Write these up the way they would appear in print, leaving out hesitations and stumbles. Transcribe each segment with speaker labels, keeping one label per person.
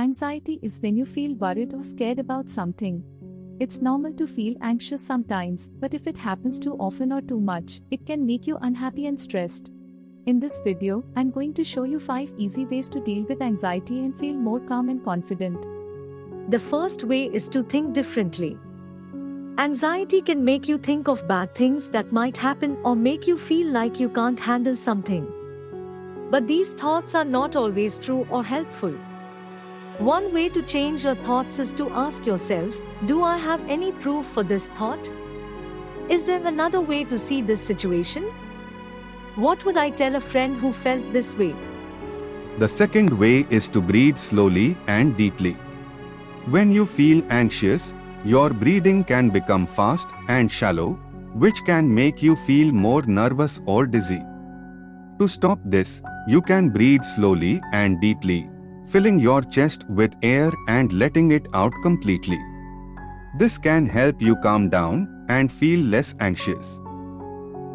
Speaker 1: Anxiety is when you feel worried or scared about something. It's normal to feel anxious sometimes, but if it happens too often or too much, it can make you unhappy and stressed. In this video, I'm going to show you 5 easy ways to deal with anxiety and feel more calm and confident.
Speaker 2: The first way is to think differently. Anxiety can make you think of bad things that might happen or make you feel like you can't handle something. But these thoughts are not always true or helpful. One way to change your thoughts is to ask yourself, do I have any proof for this thought? Is there another way to see this situation? What would I tell a friend who felt this way?
Speaker 3: The second way is to breathe slowly and deeply. When you feel anxious, your breathing can become fast and shallow, which can make you feel more nervous or dizzy. To stop this, you can breathe slowly and deeply, filling your chest with air and letting it out completely. This can help you calm down and feel less anxious.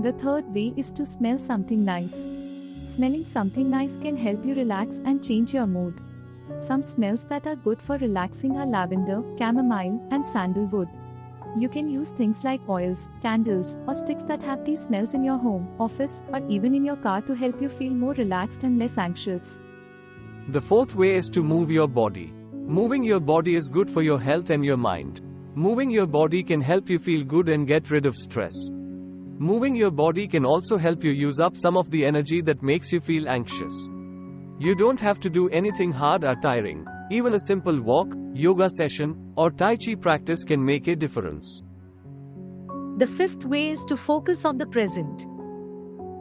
Speaker 1: The third way is to smell something nice. Smelling something nice can help you relax and change your mood. Some smells that are good for relaxing are lavender, chamomile, and sandalwood. You can use things like oils, candles, or sticks that have these smells in your home, office, or even in your car to help you feel more relaxed and less anxious.
Speaker 4: The fourth way is to move your body. Moving your body is good for your health and your mind. Moving your body can help you feel good and get rid of stress. Moving your body can also help you use up some of the energy that makes you feel anxious. You don't have to do anything hard or tiring. Even a simple walk, yoga session, or Tai Chi practice can make a difference.
Speaker 2: The fifth way is to focus on the present.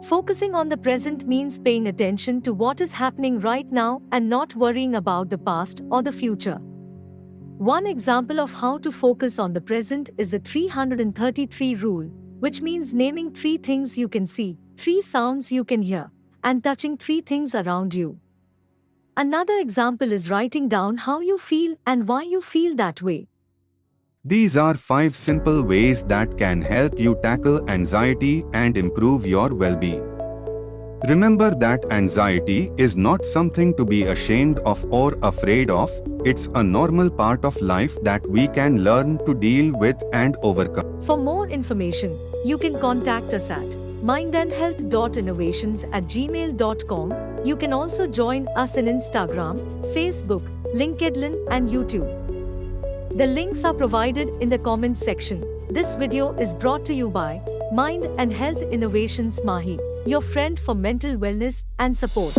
Speaker 2: Focusing on the present means paying attention to what is happening right now and not worrying about the past or the future. One example of how to focus on the present is the 333 rule, which means naming 3 things you can see, 3 sounds you can hear, and touching 3 things around you. Another example is writing down how you feel and why you feel that way.
Speaker 3: These are 5 simple ways that can help you tackle anxiety and improve your well-being. Remember that anxiety is not something to be ashamed of or afraid of. It's a normal part of life that we can learn to deal with and overcome.
Speaker 2: For more information, you can contact us at mindandhealth.innovations@gmail.com. You can also join us in Instagram, Facebook, LinkedIn, and YouTube. The links are provided in the comments section. This video is brought to you by Mind and Health Innovations MAHI, your friend for mental wellness and support.